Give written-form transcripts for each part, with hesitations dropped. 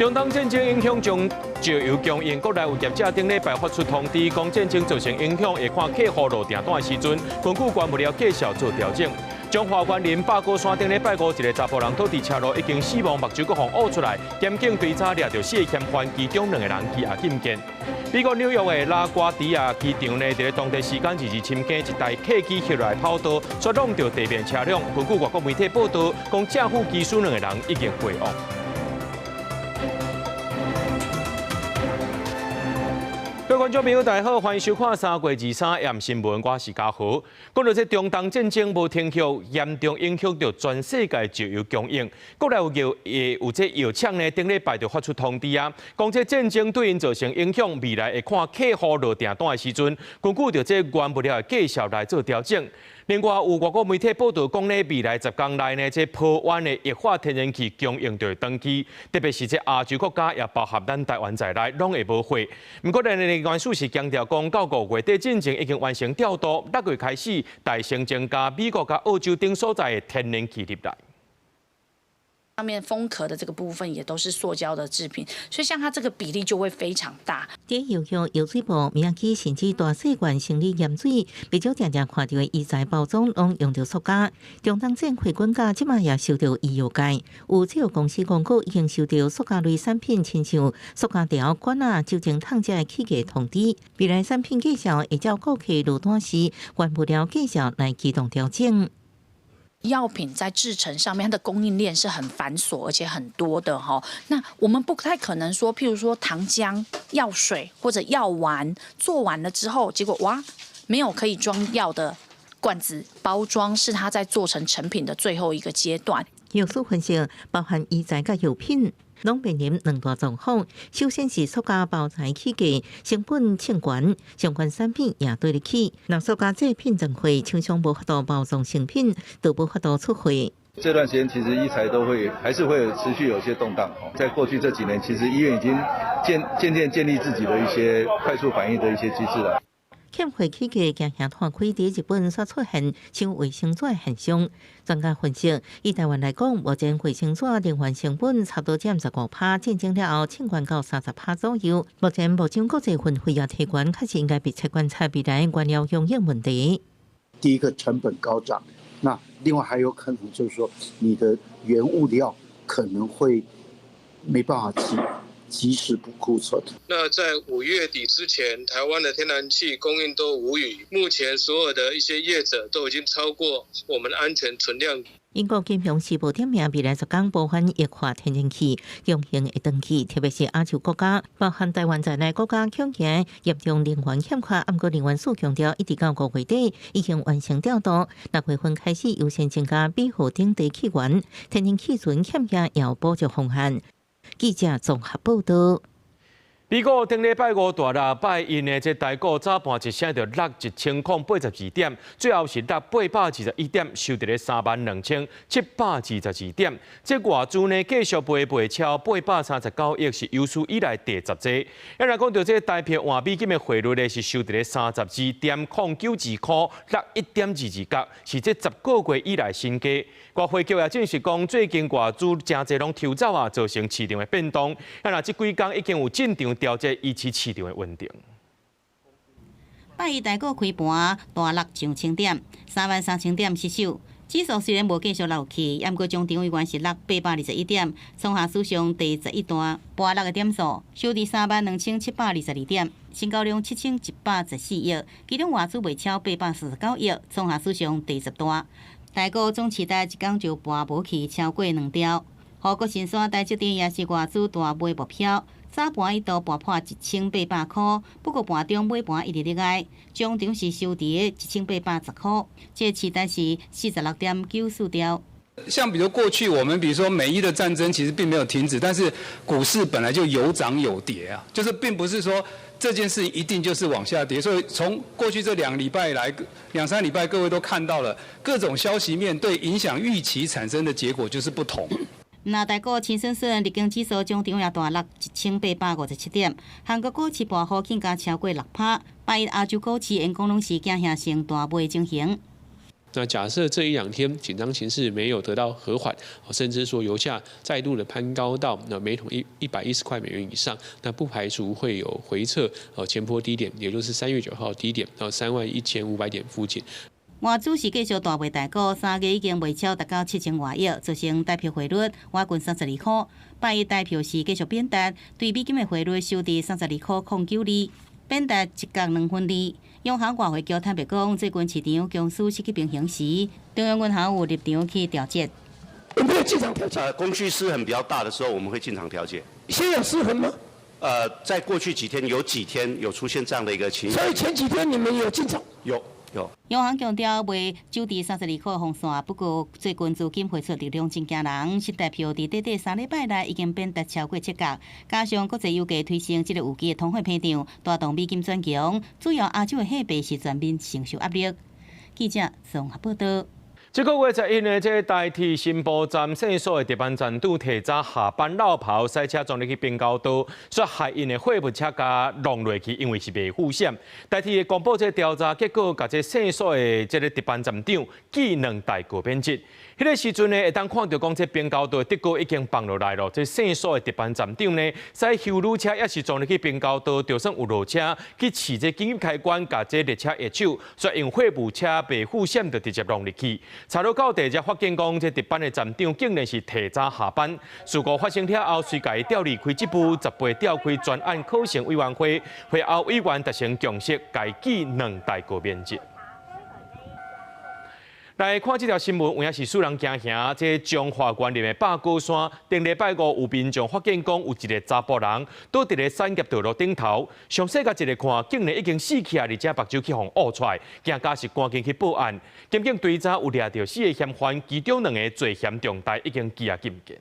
中东战争影响中石油供应，国内有业者顶礼拜发出通知，讲战争造成影响，会看客户路订单的时阵，根据关不了计小做调整。中华园林八高山顶礼拜五，一个查甫人倒伫车路已经死亡，目睭搁互挖出来，检警追查掠到死嫌犯其中2个人去也禁见。美国纽约的拉瓜迪亚机场呢，在当地时间2日深更，一台客机袭来跑道，摔撞到地面车辆。根据外国媒体报道，讲正副机师2个人已经回往。各位观众朋友，大家好，欢迎收看3月23夜新闻，我是嘉豪。讲到这中东战争无停歇，严重影响到全世界石油供应。国内有这药厂呢，顶礼拜就发出通知啊，讲这战争对因造成影响，未来会看客户落订单的时阵，根据着这原物料的计数来做调整。另外，有外国媒体报道讲呢，未来10天内呢，这坡湾的液化天然气供应就会断期，特别是这亚洲国家，也包含咱台湾在内，拢会无货。不过，咱的元素是强调讲，到5月底进前已经完成调度，6月开始大幅增加美国甲澳洲等所在的天然气入来。上面封壳的这个部分也都是塑胶的制品，所以像它这个比例就会非常大。在药药药水部，明起甚至大细罐生理盐水，比较常常看到的医材包装拢用到塑胶。中东战回滚价即马也受到医药界，有制药公司广告已经收到塑胶类产品，亲像塑胶条、管啊、酒精烫这起价通知。未来产品计价会照顾客落单时原物料计价来启动调整。药品在制成上面，它的供应链是很繁琐而且很多的哈。那我们不太可能说，譬如说糖浆、药水或者药丸做完了之后，结果哇，没有可以装药的罐子包装，是它在做成成品的最后一个阶段。药素分析包含医材甲药品。拢面临2大状况，首先是塑胶包材起价成本称悬，相关产品也对得起。若塑胶制品增贵，厂商无法度包装成品，就无法度出货。这段时间其实医材都还是会持续有些动荡。在过去这几年，其实医院已经渐渐建立自己的一些快速反应的一些机制了。欠货起价渐渐摊开，伫日本所出现像卫生纸的现象。专家分析，以台湾来讲，目前卫生纸零元成本差不多占15%，竞争了后清悬到30%左右。目前目前国际分费也提悬，确实应该密切观察未来原料供应问题。第一个成本高涨，那另外还有可能就是说，你的原物料可能会没办法及时补库存。那在5月底之前，台湾的天然气供应都无虞。目前所有的一些业者都已经超过我们的安全存量。英国金融时报点名，未来10天部分液化天然气供应会断期，特别是亚洲国家，包含台湾在内国家恐惊严重能源欠缺。不过能源署强调，一直到5月底已经完成调度，6月份开始优先增加美国等地气源，天然气存欠价也有补助方案。记者综合报道。美股顶礼拜5大落，拜因的这台股早盘一声就落1082点，最后是落821点，收伫咧32722点。这外资呢继续卖超839亿，是有史以来第10济。咱来讲到这台币换美金的汇率呢，是收伫咧32.092块，落1.22角，是这10个月以来新低。外汇局也证实讲，最近外资真侪拢抽走啊，造成市场的变动。这几天已经有进场调节，维持市场的稳定。拜一台股开盘大落上千点，33000点失守。指数虽然无继续落去，不过中常委员是落821点，创下史上第11段盘落的点数，收伫32722点，成交量7114亿，其中外资卖超849亿，创下史上第10段。台股总期待一天就盘无去超过2条，和国新山台积电也是外资大买目标。早盘一度盘破1800块，不过盘中尾盘一直落来，中场是收伫1810块，这期待是46.94条。像比如过去我们比如说美伊的战争其实并没有停止，但是股市本来就有涨有跌啊，就是并不是说这件事一定就是往下跌，所以从过去这2礼拜来2、3礼拜，各位都看到了各种消息面对影响预期产生的结果就是不同。那台股清顺顺，日经指数中场也大落1857点，韩国股市盘后更加超过6%，拜一亚洲股市因讲拢是惊吓性大买情形。那假设这1-2天紧张情势没有得到和缓，甚至说油价再度的攀高到每桶110块美元以上，那不排除会有回撤前波低点，也就是3月9号低点到31500点附近。外资是继续大卖台股，3月已经卖超达到7000外亿，造成台票汇率挖近32块。拜一台票是继续贬值，对美金的汇率收伫32块092，贬值1角2分2。央行外汇局坦白讲，最近市场强势失去平衡时，中央银行有立场去调节。有没有进场调节？供需失衡比较大的时候，我们会进场调节。现在有失衡吗？在过去几天有出现这样的一个情形。所以前几天你们有进场？有。央行强调袂守伫32块红线，不过最近资金汇出力量真惊人，新台票伫短短3礼拜内已经贬值超过7角，加上国际油价推升这个有机的通货膨胀，带动美金转强，主要亚洲的货币是全面承受压力。记者综合报道。这个月11日，这代替新埔站线所的值班站长提早下班绕跑，赛车撞入去滨高道，所害因的货物车甲弄落去，因为是未付险。代替公布这调查结果，甲这线所的这个值班站长记2大过免职。迄个时阵呢，会当看到讲这滨高道的结果已经放落来了。这线所的值班站长呢，在修路车也是撞入去滨高道，就算有落车去试这紧急开关，甲这列车下手，所以用货物车未付险，就直接弄入去。查到到地才发现讲，这值班的站长竟然是提早下班。事故发生了后，随家调离开职务，10倍调开专案考审委员会，会后委员达成共识，改记2大过免职。来看这条新闻，有影是使人惊吓。这彰化县立的八高山，顶礼拜5有民众发现讲，有一个查甫人倒伫咧产业道路顶头，详细甲一个看，竟然已经死去啊！而且目睭去互挖出来，惊家是赶紧去报案。检警追查有掠到4个嫌犯，其中2个罪嫌重大，已经羁押禁见。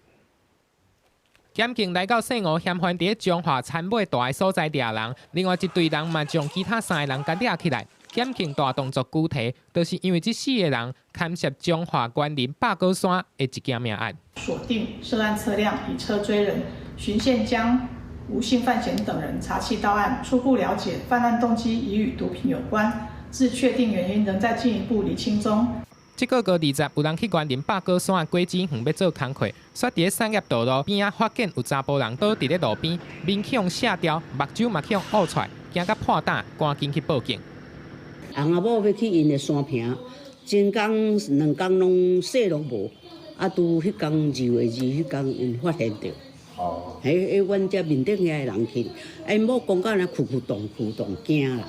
检警来到姓吴嫌犯伫彰化田尾大个所在掠人，另外一队人嘛将其他3个人甲掠起来。检警大动作具体，就是因为这4个人牵涉彰化县林八高山的一件命案。锁定涉案车辆，以车追人，循线将吴姓范闲等人查缉到案。初步了解，犯案动机已与毒品有关，至确定原因仍在进一步厘清中。这个月20，有人去园林八高山的果子园要做工课，煞伫产业道路边发现有查甫人倒伫咧路边，面向下掉，目睭嘛向挖出来，惊甲破胆，赶紧去报警。翁仔某要去因的山坪，前工2工拢洗拢无，拄迄工2月2迄工因发现着。阮遮面顶遐人去，因某讲到那哭动惊啦。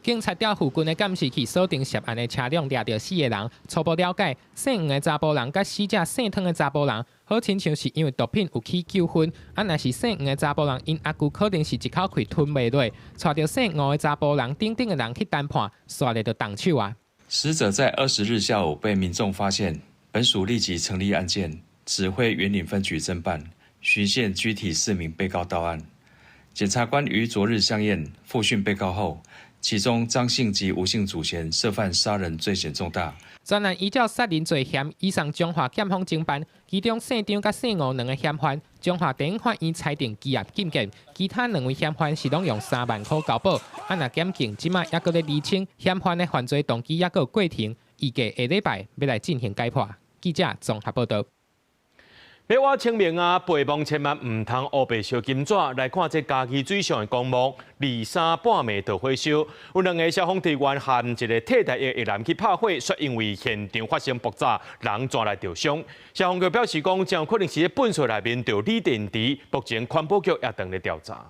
警察调附近的监视器锁定涉案的车辆，掠到4个人。初步了解，姓吴的查甫人甲死者姓汤的查甫人，好亲像是因为毒品有起纠纷。若是姓吴的查甫人，因阿舅可能是一口气吞袂落，带着姓吴的查甫人等的人去谈判，煞了就动手啊。死者在20日下午被民众发现，本署立即成立案件，指挥员林分局侦办，循线拘提4名被告到案。检察官于昨日相验复讯被告后。其中张姓及吴姓主嫌涉犯杀人罪嫌重大。专案依照杀人罪嫌移送彰化检方侦办，其中姓张甲姓吴2个嫌犯，彰化地方法院裁定羁押禁见，其他2位嫌犯是拢用3万块交保。若检警即马还阁咧厘清嫌犯的犯罪动机，还阁有过程，预计下礼拜要来进行解剖。记者综合报道。要我清明啊，背梦千万唔通乌白烧金纸。来看这家己水上的光幕，2、3半暝就火烧。有2个消防队员含一个替代役的男去拍火，却因为现场发生爆炸，人抓来受伤。消防局表示讲，将可能是粪扫内面着锂电池，目前环保局也正咧调查。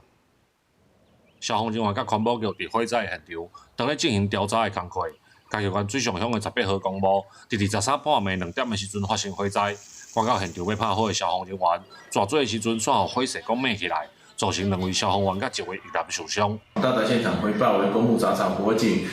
消防人员甲环保局伫火灾现场，正咧进行调查的工作。嘉义县水上乡的18号公墓，伫23半暝2点的时阵发生火灾。赶到现场要拍火的消防人员，抓做的时阵，煞互火势讲灭起来，造成2位消防员甲1位遇难受伤。到达现场回报为公墓杂草火警，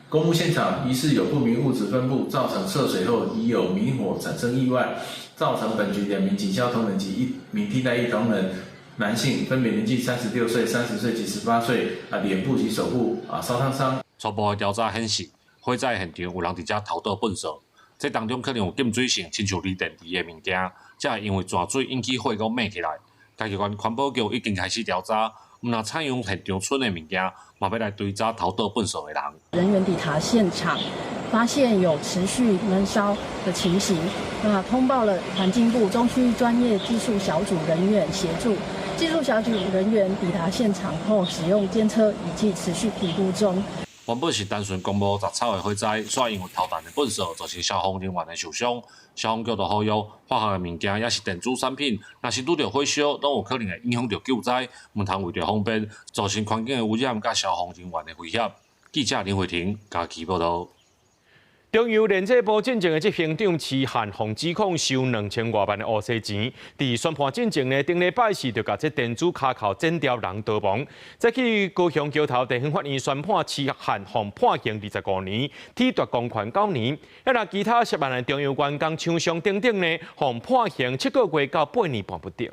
公墓现场疑似有不明物质分布，造成涉水后已有明火产生意外，造成本局2名警消同仁及1名替代役同仁男性，分别年纪36岁、30岁及18岁，脸部及手部烧烫伤。初步的调查显示，火灾现场有人伫遮投倒粪扫。这当中可能有浸水性亲像锂电池的物件，才会因为泉水引起火光灭起来。嘉义县环保局已经开始调查，若采用现场剩的物件，嘛要来追查投倒粪扫的人。人员抵达现场，发现有持续闷烧的情形，那通报了环境部中区专业技术小组人员协助。技术小组人员抵达现场后，使用监测仪器持续评估中。原本是单纯公布杂草的火灾，所以因为头弹的本色造成消防人员的受伤。消防局就呼吁，化学的物件也是电子产品，若是拄到火烧，都有可能会影响到救灾，唔通为着方便，造成环境的污染甲消防人员的威胁。记者林慧婷家己报道。中油炼制部进前的执行长池汉宏指控收2000多万的乌西钱，伫宣判进前呢，顶礼拜四就甲这电子卡扣剪掉人逃亡。再去高雄桥头地方法院宣判池汉宏判刑25年，体罚公权9年。那其他10万的中油员工、厂商等等呢，互判刑7个月到8年半不等。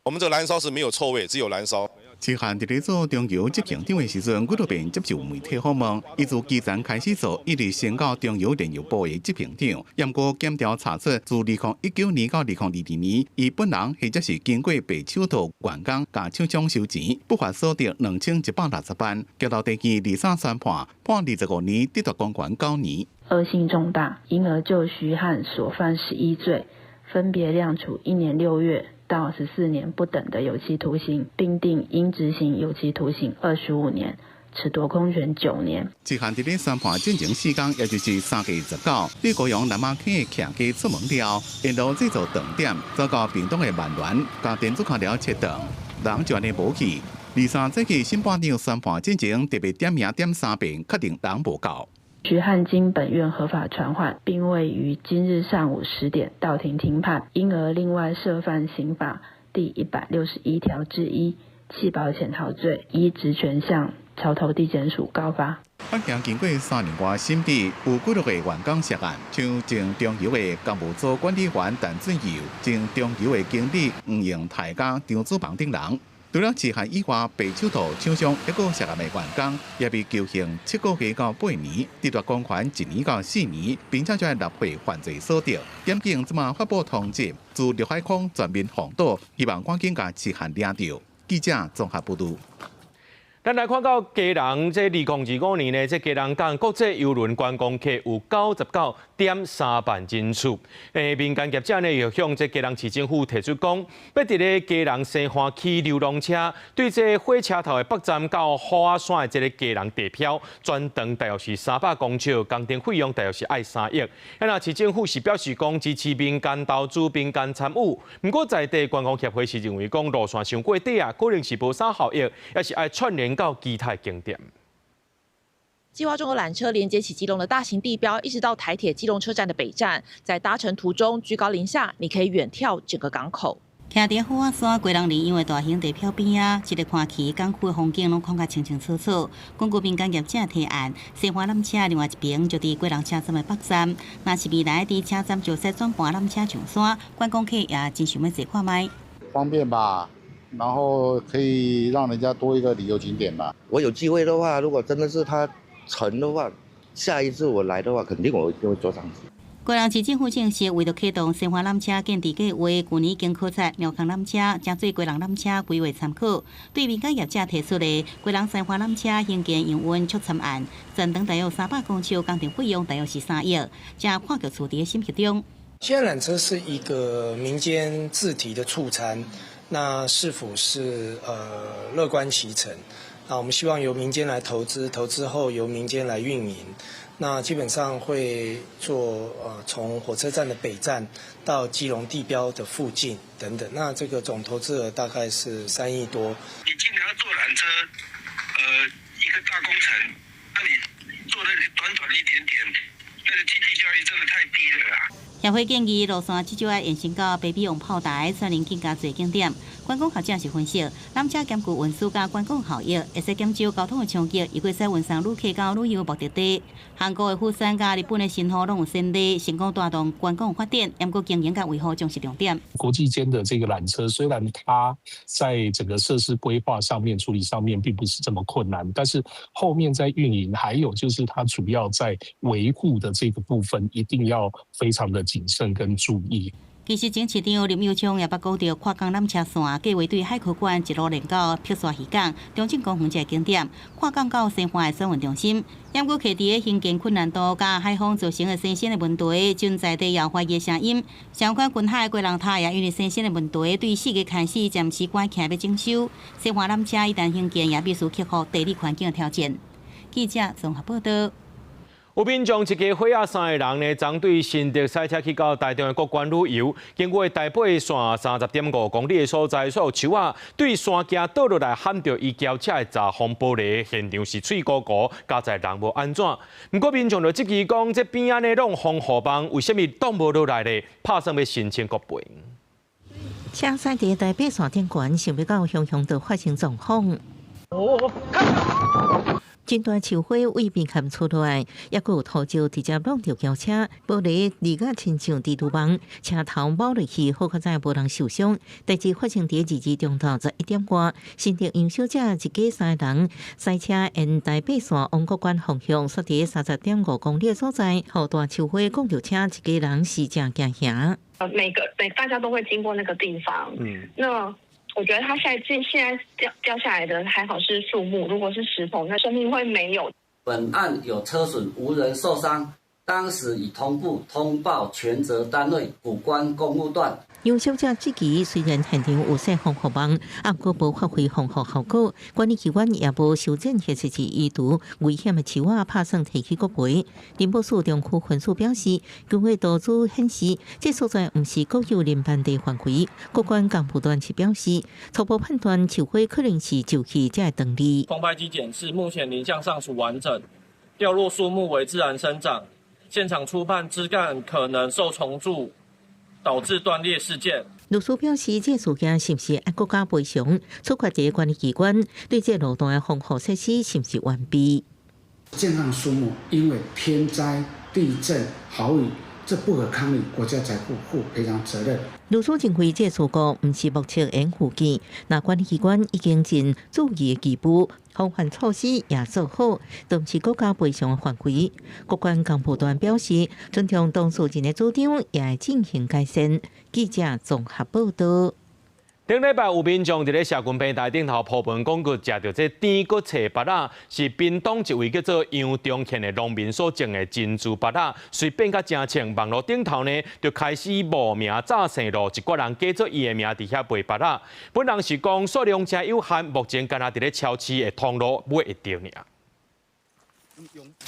我们这燃烧是没有臭味，只有燃烧。池汉伫咧做中油执行长的时阵，几多遍接受媒体访问。伊自基层开始做，一直升到中油炼油部的执行长。验过检调查出，自2019年到2022年，伊本人或者是经过白手套员工甲厂商收钱，不法所得2160万。交到第二23宣判，判25年，抵罚公权9年。恶性重大，因而就徐汉所犯11罪，分别量处1年6月。到14年不等的有期徒刑，并定应执行有期徒刑25年，褫夺公权9年。池汉伫咧宣判进行4天，也就是3月19日，伫高雄南马溪的徛街出门了，沿路制造断点，遭到屏东的万峦，甲电子卡条切断，人就安尼无去。23节气审判长宣判进前特别点名点3遍，确定人无够。徐汉经本院合法传唤，并未于今日上午10点到庭听判，因而另外涉犯刑法第161条之1弃保潜逃罪，依职权向桥头地检署告发。案件经过3年多审理，有几多个员工涉案，像前中油的公务组管理员陈俊佑，前中油的经理黄永泰甲张子邦等人。除了池汉以外，白手套厂商一个涉案的员工也被求刑7个月到8年，抵罚公权1年到4年，并且在纳税犯罪所得。检警即马发布通知，自陆海空全面封堵，希望赶紧甲池汉抓到。记者综合报道。咱来看到基隆，这2025年呢，这基隆港国际邮轮观光客有99.3万人次。民间业者呢，又向这基隆市政府提出讲，要伫咧基隆西环区流浪车对这火车头的北站到花山的这个基隆地票专长大约是300公尺，工程费用大约是爱3亿。那市政府是表示讲支持民间投资、民间参与，不过在地观光协会是认为讲路线上过短啊，可能是无啥效益，也是爱串联到其他景点。计划中的缆车连接起基隆的大型地标，一直到台铁基隆车站的北站，在搭乘途中居高临下，你可以远眺整个港口。徛伫虎仔山归人林因为大型地标边啊，一个看起港区的风景拢看甲清清楚楚。根据民间业者提案，西华缆车另外一边就伫归人车站的北站，若是未来伫车站就设转盘缆车上山，观光客也真想要坐看卖。方便吧？然后可以让人家多一个旅游景点吧。我有机会的话，如果真的是它成的话，下一次我来的话，肯定我就会坐上去。高雄市政府证实，为了启动西华缆车建地计划，去年经考察庙坑缆车、加做归人缆车规划参考。对民间业者提出的归人西华缆车兴建营运促参案，全长大约300公尺，工程费用大约是3亿，正看到处伫审核中。现在缆车是一个民间自提的促参。那是否是乐观其成？那我们希望由民间来投资，投资后由民间来运营。那基本上会做从火车站的北站到基隆地标的附近等等。那这个总投资额大概是3亿多。你既然要做缆车，一个大工程，那你做的短短的一点点，那个经济效益真的太低了啦。协会建议路线至少要延伸到北碧王炮台，串联更加侪景点。观光学者是分析，缆车兼具运输加观光效益，会使减少交通的冲击，亦会使运送旅客到旅游目的地。韩国的釜山加日本的新河拢有先例，成功带动观光发展，不过经营甲维护将是重点。国际间的这个缆车，虽然它在整个设施规划上面、处理上面并不是这么困难，但是后面在运营，还有就是它主要在维护的这个部分，一定要非常的谨慎跟注意。其实前市长林佑昌也捌讲到跨港缆车线计划对海科馆一路连到碧沙渔港、中正公园这景点，跨港到西环的转运中心。因过溪地的兴建困难度甲海风造成的生鲜的问题，存在地有怀疑的声音。相关近海的龟人塔也因为生鲜的问题，对4月开始暂时关起要征收。西环缆车一旦兴建，也必须克服地理环境的挑战。记者综合报道。有民众一家伙仔3个人呢，针对新竹赛车去到台中的国关旅游，经过台北线30.5公里的所在，所有树仔对山径倒落来，撼到伊轿车的闸风玻璃，现场是碎糊糊，加在人无安怎。不过民众就质疑讲，这边仔呢拢防护网，为什么挡无落来呢？拍算要申请国赔。车赛伫台北线顶悬，想要到乡道发生状况。真大树花为边坎出来，也有土石直接弄到轿车，玻璃离个亲像蜘蛛网，车头猫落去，好在无人受伤。代志发生伫2日中昼11点外，新竹杨小姐一家3人赛车沿台北线往国馆方向，驶伫30.5公里所在，后大树花公交车一家人是正惊吓。大家都会经过那个地方，那。我觉得它现在掉下来的还好是树木，如果是石头，那生命会没有。本案有车损，无人受伤，当时已同步通报权责单位古关公路段。杨小姐这期虽然现场有设防护网，也无无发挥防护效果，管理机关也无修正或是移除危险的树仔，拍算提起国赔。林北市中区分署表示，经过多组显示，这所在不是国有林班地范围。国关干部段是表示，初步判断树花可能是旧气才会断裂。空拍机检视，目前林相尚属完整，掉落树木为自然生长。现场初判枝干可能受虫蛀，导致断裂事件。律师表示，这事件是不是按国家赔偿？出发者管理机关对这路段的防护设施是不是完备？健康树木因为天灾、地震、豪雨，这不可抗力，国家才负赔偿责任。律师认为，这事故不是目测掩护件，那管理机关已经尽注意的基步。防范措施也做好，都是国家赔偿的范围。国关干部段表示，尊重当事人的主张，也会进行改善。记者综合报道。顶礼拜有民众伫咧社群平台顶头铺文讲，佮食到这甜佮脆芭乐，是屏东一位叫做杨中宪的农民所种的珍珠芭乐，虽变甲真清，网络顶头呢就开始冒名早生路，一挂人加做伊的名伫遐卖芭乐。本人是讲数量真有限，目前敢若伫咧超市的通路买会到尔。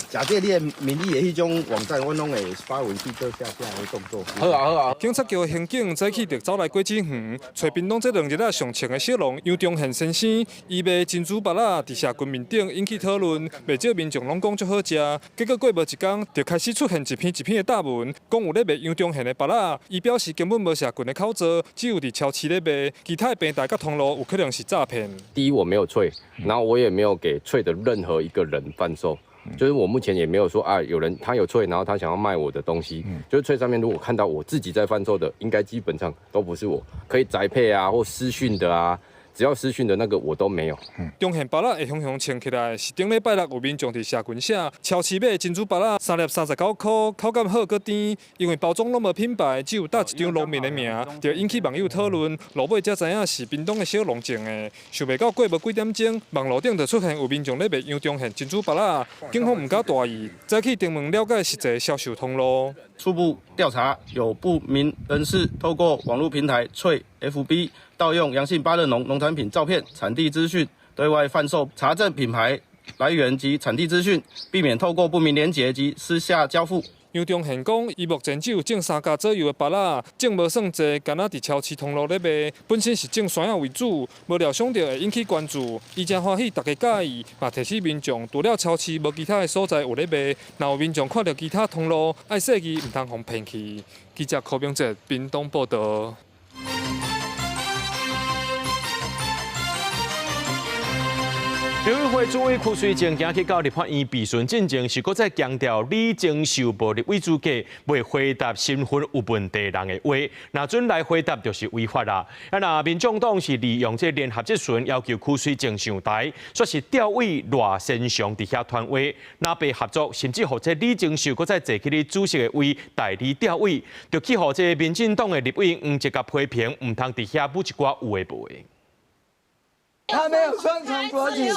假借你的名义的迄种网站，我拢会发文去做下的动作。好啊好啊！警察局刑警早起就走来果子园，找屏东这2日仔上穿的小农杨中宪先生，伊卖珍珠芭乐伫社群面顶引起讨论，袂少民众拢讲足好食。结果过无一天，就开始出现一篇的大文，讲有咧卖杨中宪的芭乐。伊表示根本无社群的口罩，只有伫超市咧卖，其他的平台甲通路有可能是诈骗。第一，我没有脆，然后我也没有给脆的任何一个人贩售。就是我目前也没有说有人他有脆，然后他想要卖我的东西。就是脆上面如果看到我自己在贩售的，应该基本上都不是我，可以宅配啊或私讯的啊。只要私讯的那个我都没有。中宪芭乐会雄雄穿起来，是顶礼拜六有民众伫社群写，超市买珍珠芭乐3粒39块，口感好佮甜，因为包装拢无品牌，只有打一张农民的名，就引起网友讨论。落尾才知影是屏东的小农种的，想袂到过无几点钟，网络顶就出现有民众咧卖杨中宪珍珠芭乐，警方唔敢大意，再去登门了解实际销售通路。初步调查，有不明人士透过网络平台脆 FB 盗用阳性芭乐农产品照片、产地资讯对外贩售，查证品牌来源及产地资讯，避免透过不明连结及私下交付。杨中宪讲，伊目前只有种3家左右的芭乐，种无算济，敢若伫超市通路咧卖。本身是种山药为主，无料想到会引起关注，伊真欢喜大家介意，嘛提醒民众除了超市，无其他的所在有咧卖。若有民众看到其他通路，爱小心，唔通互骗去。记者柯明哲，屏东报道。陆委会主委邱水正今去到立法院备询进程，是搁再强调李正受部立委资格未回答身份有问题人的话，那准来回答就是违法啦。那民众党是利用这联合质询，要求邱水正上台，说是调委赖先上伫遐传话，那被合作，甚至乎这李正受搁再坐起哩主席的位代理调委，就去互这民进党的立委用一个批评，唔通伫遐补一寡有诶无诶。他没有双重国籍，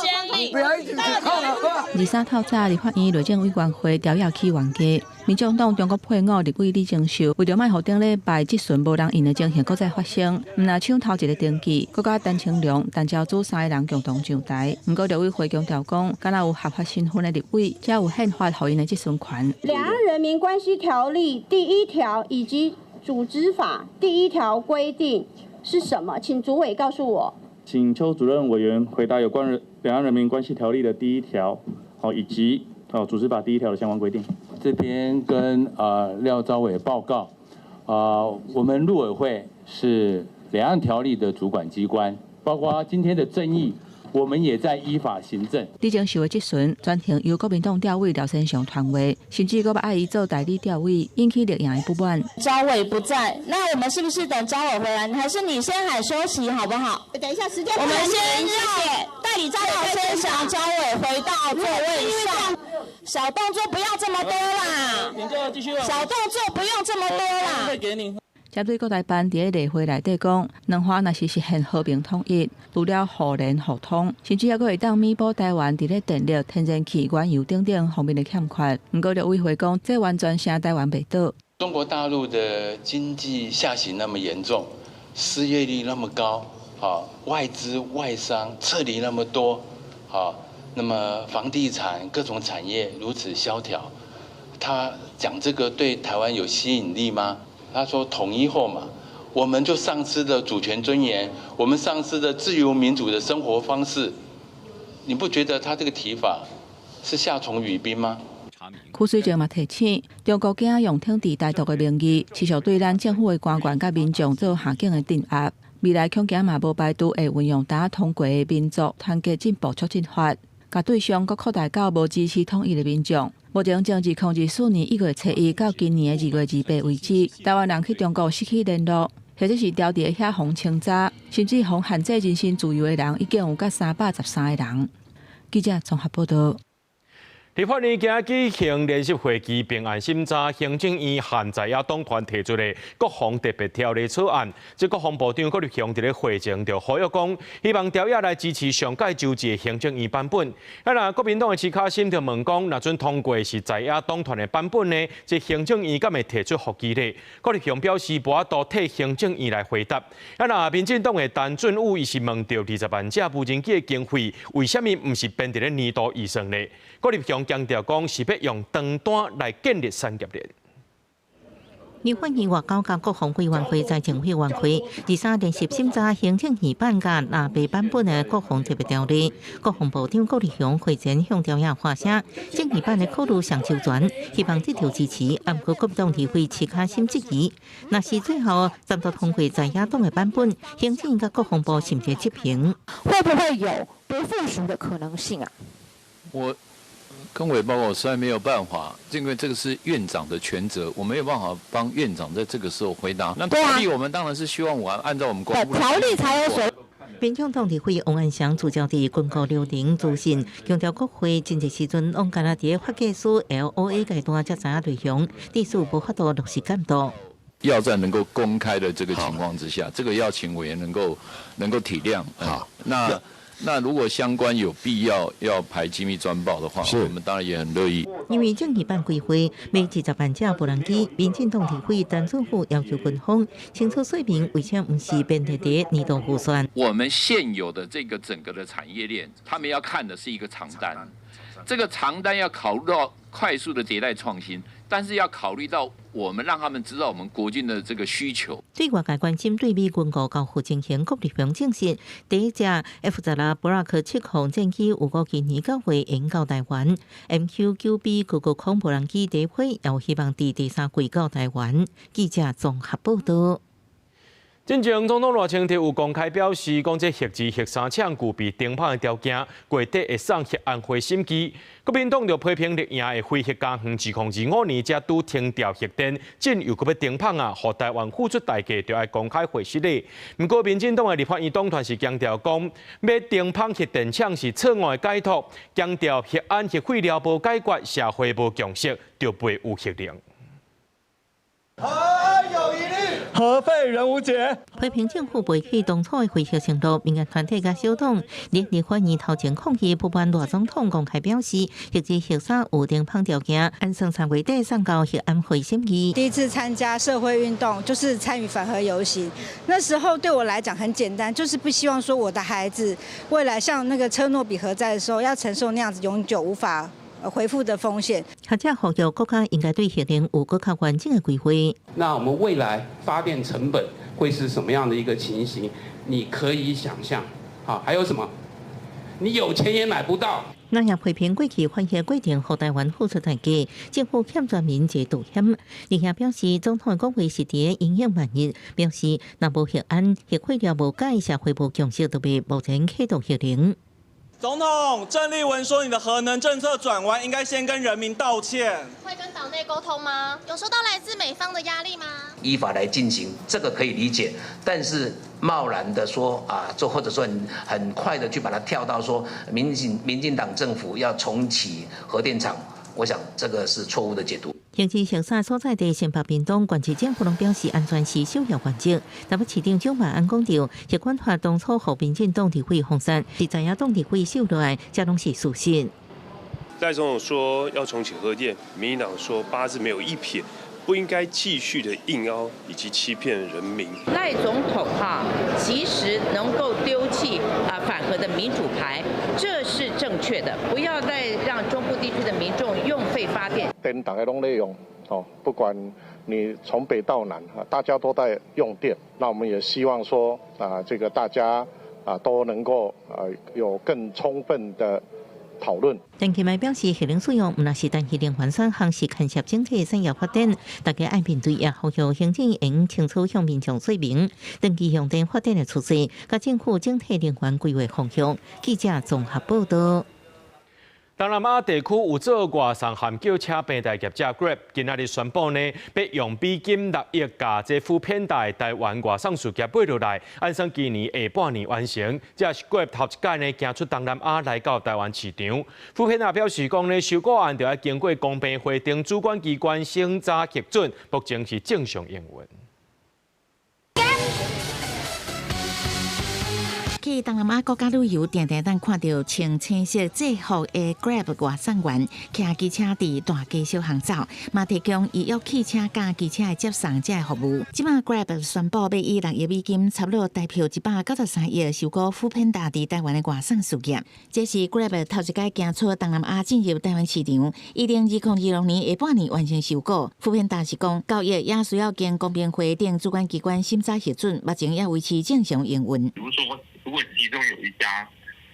不要一直去靠好不好？23号早，立法院内政委员会调阅起冤家，民众党中国配偶立委李正秀，为着卖互顶礼拜质询无人应的情形搁再发生，唔那抢头一个登记，搁甲陈清良、陈昭祖三个人共同上台。不过，立委会强调讲，敢若有合法身份的立委，才有宪法互因的质询权。两岸人民关系条例第1条以及组织法第1条规定是什么？请主委告诉我。请邱主任委员回答有关两岸人民关系条例的第1条，以及组织法第1条的相关规定。这边跟廖昭伟报告，我们陆委会是两岸条例的主管机关，包括今天的争议，我们也在依法行政。李正秀的质询专程由国民党调委廖先上传话，甚至搁把爱伊做代理调委，引起立院的不满。招委不在，那我们是不是等招委回来，还是你先喊休息好不好？等一下时间，我们先让代理招委先想招委回到座位上。小动作不要这么多啦，小动作不用这么多啦。会给你。针对国台办伫个例会内底讲，两岸若是实现和平统一，除了互联互通，甚至还佫会当弥补台湾伫咧电力、天然气、原油等等方面的欠缺。不过，陆委会讲，这完全是台湾袂倒。中国大陆的经济下行那么严重，失业率那么高，外资外商撤离那么多，那么房地产各种产业如此萧条，他讲这个对台湾有吸引力吗？他说统一后嘛，我们就丧失了主权尊严，我们丧失了自由民主的生活方式。你不觉得他这个提法是夏虫语冰吗？邱水正嘛提醒，中国竟用统治台独的名义，持续对咱政府的官员甲民众做下境的镇压。未来恐惊嘛无排除会运用大家通过的民族团结进步促进法，甲对象搁扩大到无支持统一的民众。目前政治控制4年1月7日到今年的2月28为止，台湾人去中国失去联络，或者是调伫遐防清查，甚至防限制人身自由的人，已经有甲313个人。记者综合报道。立法院今日举行联席会议并案审查行政院限在野党团提出的国防特别条例草案，即国防部长郭立雄伫咧会前就呼吁讲，希望调野来支持上届修制的行政院版本。那国民党的徐巧芯就问讲，若准通过是在野党团的版本呢？即行政院敢会提出复议呢？郭立雄表示无法度替行政院来回答。那民进党的陈俊武伊是问到20万架无人机的经费，为什么唔是编伫咧年度预算呢？郭立雄强调讲是要用长单来建立产业链。立法院外交甲国防委员会财政委员会23联席审查行政院版甲纳备版本的国防特别条例。国防部长郭立雄会前向调野发声，政院版的考虑上周全，希望这条支持。不过国民党议会徐巧芯质疑，若是最后暂到通过在野党的版本，行政院甲国防部甚至批评，会不会有不附属的可能性啊？我跟委报告实在没有办法，因为这个是院长的权责，我没有办法帮院长在这个时候回答。那条例我们当然是希望我按照我们公布的条例才有所。民众党立委王安祥主教伫军告留庭自信，强调国会真济时阵，往加拿大法计师 LOA 阶段才知影内容，历史无法度落实监督。要在能够公开的这个情况之下，这个要请委员能够体谅。好，那如果相关有必要排机密专报的话，我们当然也很乐意。因为政议办规划每20万架无人机，民进党立委陈俊武要求军方清楚说明为什么不是编列在年度预算。我们现有的这个整个的产业链，他们要看的是一个长单，这个长单要考虑到快速的迭代创新，但是要考虑到我们让他们知道我们国军的这个需求。对外界关心对美军国交互进行国立雄证实，第一架 F-16 Block 7航战机有估今年9月引到台湾 ，MQ-9B 高高空无人机第一批，也希望伫第3季到台湾。记者综合报道。进前总统赖清德有公开表示，讲这核2、核3厂具备停放的条件，月底会送核安回审机。国民党就批评立营的非核家园2025年才拄停掉核电，真又搁要停放啊，互台湾付出代价，就要公开回实例。不过，民进党的立法院党团是强调讲，要停放核电厂是错误的解读，强调核安核废料无解决，社会无共识，就袂有核能。核安有疑虑，核废人无解。批评政府背弃当初的回核承诺，民间团体甲小党连立法院头前抗议，不满大总统公开表示，核2、核3有停放条件，按算3月底送到核安回审议。第一次参加社会运动，就是参与反核游行。那时候对我来讲很简单，就是不希望说我的孩子未来像那个车诺比核灾的时候，要承受那样子永久无法恢复的风险。学者呼吁国家应该对核能有更加完整的规划。那我们未来发电成本会是什么样的一个情形？你可以想象。好，还有什么？你有钱也买不到。那也批评过去反核规定，互台湾付出代价，政府欠全民一道歉。立宪表示，总统的讲话是伫影响万一，表示若无核安、核废料无解，社会无共识，就袂目前启动核能。总统郑丽文说：“你的核能政策转弯，应该先跟人民道歉。会跟党内沟通吗？有收到来自美方的压力吗？依法来进行，这个可以理解。但是贸然的说啊，或者说很快的去把它跳到说民进党政府要重启核电厂，我想这个是错误的解读。”核2、核3所在地新北屏东县市政府拢表示安全是首要原则。台北市长蒋万安讲到，核管法当初互民进党立委封杀，是知影党立委收落来，这拢是事实。赖总统说要重启核电，民进党说八字没有一撇，不应该继续的硬凹以及欺骗人民。赖总统其实能够丢弃反核的民主牌，这是正确的，不要再让中部地区的民众用肺发电。电大家都在用不管你从北到南大家都在用电。那我们也希望说这个大家都能够有更充分的讨论。陈其迈表示，核能使用唔那是单一能源产行是牵涉整体产业发展，大家爱面对也呼吁行政院清楚向民众说明，长期用电发展的趋势，甲政府整体能源规划方向。记者综合报道。东南亚地区有做外送含叫车平台业者 Grab， 今仔日宣布呢，要用美金6亿架这副片台台湾外送事业买落来，按算今年下半年完成。这是 Grab 头一届呢，行出东南亚来到台湾市场。副片台表示讲呢，收购案就要经过公平会定主管机关审查核准，目前是正常营运。去东南亚国家旅游，定定咱看到穿青色制服的 Grab 外送员骑机车伫大街小巷走，嘛提供预约汽车加机车的接送者的服务。即马 Grab 宣布要以6亿美金，差不多代表193亿收购富片达伫台湾的外送事业。这是 Grab 头一届行出东南亚进入台湾市场，2020年下半年完成收购。富片达是讲，交易也需要经公平会定主管机关审查核准，目前也维持正常营运。比如说，如果其中有一家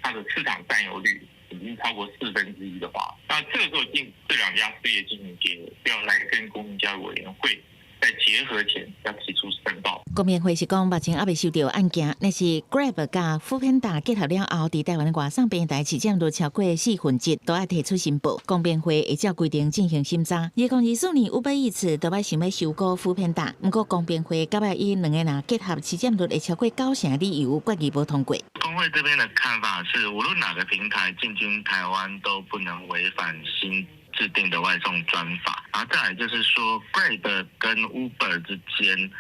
它的市场占有率已经超过1/4的话，那这个时候这两家事业经营体要来跟公民交易委员会在结合前要提出申报。公平会是讲，目前还未收到案件，那是 Grab 加富片达结合了后，伫台湾的外送平台市占率超过1/4，都要提出申报。公平会会照规定进行审查。2024年Uber Eats都要想要收购富片达，不过公平会到尾以2个人结合市占率会超过90%的理由，决议无通过。工会这边的看法是，无论哪个平台进军台湾都不能违反新制定的外送专法。然后再来就是说 ，Grab 跟 Uber 之间，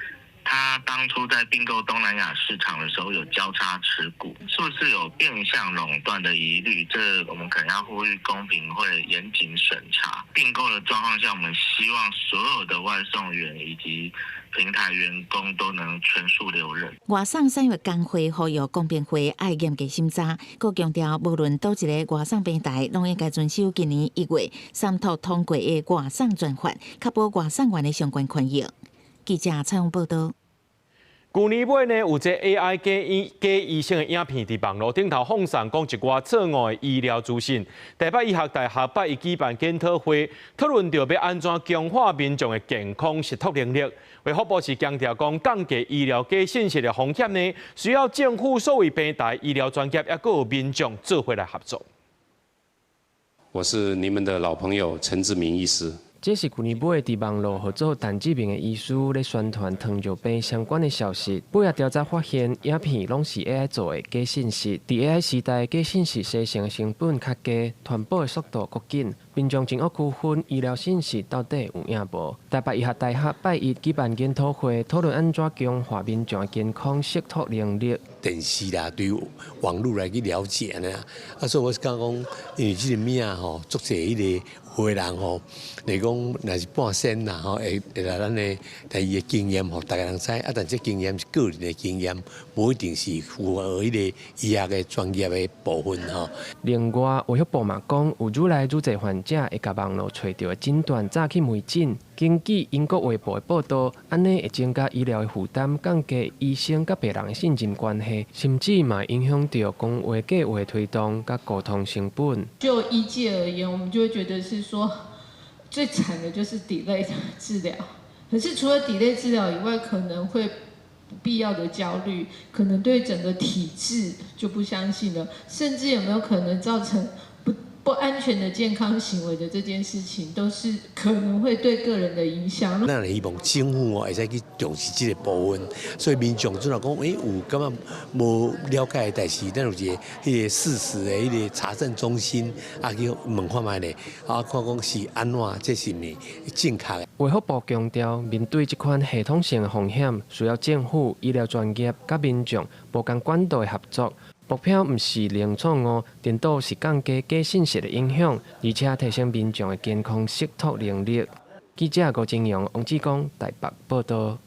他当初在并购东南亚市场的时候有交叉持股，是不是有变相垄断的疑虑？这我们可能要呼吁公平会严谨审查。并购的状况下，我们希望所有的外送员以及平台员工都能全数留任。外送3月工会呼吁公平会爱严格审查，佮强调无论倒一个外送平台，拢应该遵守今年1月3读通过的外送专法，确保外送员的相关权益。记者采访报道。去年尾呢，有一个 AI 假医生的影片伫网络顶头放送，讲一寡错误的医疗资讯。台北医学大学8月举办检讨会，讨论到要安怎强化民众的健康识读能力。卫福部是强调讲，降低医疗假信息的风险呢，需要政府所谓平台、医疗专业，也有民众做伙来合作。我是你们的老朋友陈志明医师。这是去年尾伫网络合作陈志明的医师咧宣传糖尿病相关的消息。尾仔调查发现，影片拢是 AI 做的假信息。伫 AI 时代，假信息生成的成本较低，传播的速度较紧。民众真恶区分医疗信息到底有影无？台北医学大学8月举办检讨会，讨论安怎强化民众的健康识读能力。电视啦，对网络来去了解呢。所以我是讲，因为这个命吼，足侪迄个有的人吼，来讲若是半仙啦吼，会来咱的第二个经验吼，大家人知。但这经验是个人的经验，无一定是符合迄个医学的专业的部分吼。另外，卫福部嘛讲，有愈来愈侪患者会甲网络找到的诊断早去门诊。根据英国卫报的报道，安尼会增加医疗的负担，降低医生甲病人的信任关系，甚至嘛影响到讲话假话推动甲沟通成本。就医界而言，我们就会觉得是说，最惨的就是 delay 治疗。可是除了 delay 治疗以外，可能会不必要的焦虑，可能对整个体制就不相信了，甚至有没有可能造成不安全的健康行为的这件事情，都是可能会对个人的影响。咱希望政府会使去重视这个部分，所以民众主要讲，有感觉无了解的代志，咱有一个迄个事实的迄个查证中心，去问看卖咧，看讲是安怎，这是咪正确的。卫福部强调，面对这款系统性的风险，需要政府、医疗专业甲民众无同管道的合作。目标毋是零错误，颠倒是降低假信息的影响，而且提升民众的健康识读能力。记者郭金阳、王志光台北报道。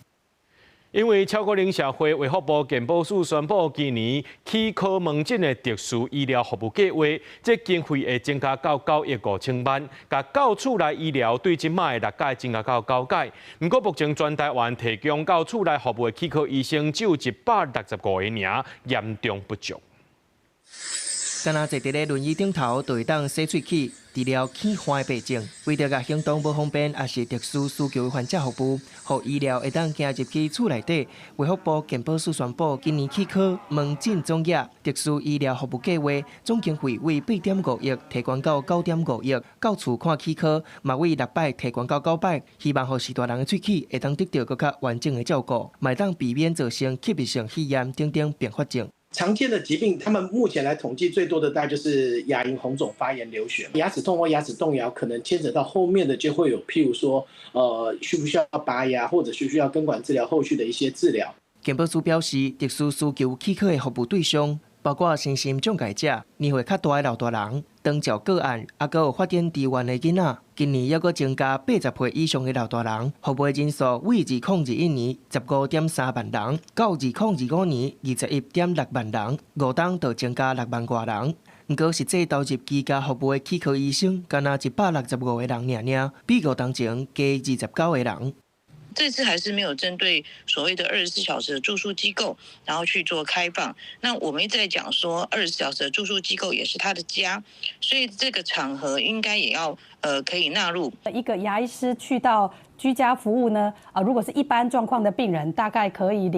因为超过龄社会，卫福部健保署宣布，今年起考门诊的特殊医疗服务计划，这经费会增加到9亿5千万，甲到厝内医疗对即卖的6届增加到9届。不过目前全台湾提供到厝内服务的起考医生只有165个尔，严重不足。敢若坐伫咧轮椅顶头，就会当洗喙齿、治疗气喘的病症。为着甲行动无方便，也是特殊需求的患者服务，互医疗会当行入去厝内底。卫福部健保署宣布，今年起考门诊总额特殊医疗服务计划总经费为8.5亿，提悬到9.5亿。到厝看起考嘛为600提悬到900，希望互时大人的喙齿会当得到更较完整的照顾，嘛会当避免造成吸入性肺炎等等并发症。常见的疾病，他们目前来统计最多的大概就是牙龈红肿、发炎、流血。牙齿痛或牙齿动摇，可能牵扯到后面的就会有，譬如说，需不需要拔牙，或者需不需要根管治疗后续的一些治疗。健保署表示，特殊需求起考的服务对象包括身心障碍者、年岁较大的老大人、长照个案，还佫有发展迟缓的囡仔。今年还佫增加80岁以上的老大人，服务人数为2021年15.3万人，到2025年21.6万人，5档就增加6万多人。不过实际投入居家服务的起考医生，敢若165个人尔，比5档前加29个人。这次还是没有针对所谓的24小时的住宿机构，然后去做开放。那我们一直在讲说，24小时的住宿机构也是他的家，所以这个场合应该也要可以纳入。一个牙医师去到居家服务呢，如果是一般状况的病人，大概可以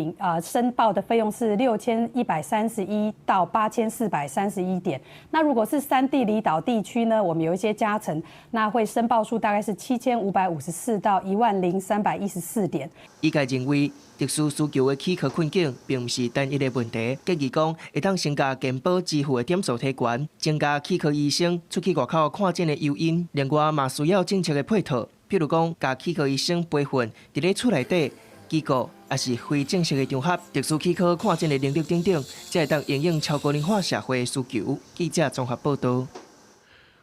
申报的费用是6131到8431点。那如果是3地离岛地区呢，我们有一些加成，那会申报数大概是7554到10314点。医界认为，特殊需求的起考困境并不是单一的问题，建议讲会当增加健保支付的点数提悬，增加起考医生出去外口看诊的诱因。另外，嘛需要政策的配套。譬如讲，甲起考医生培训伫咧厝内底机构，也是非正式的场合，特殊起考看诊的能力等等，才会当应用超高龄化社会的需求。记者综合报道。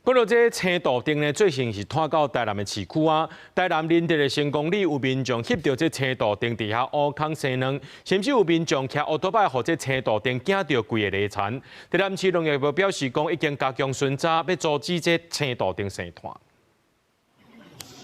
讲到这青杜丁呢，最近是拖到台南的市区啊。台南林德的成功里有民众翕到这青杜丁底下乌空生卵，甚至有民众骑乌托拜，互这青杜丁惊到规个犁田。台南市农业部表示讲，已经加强巡查，要阻止这青杜丁生团。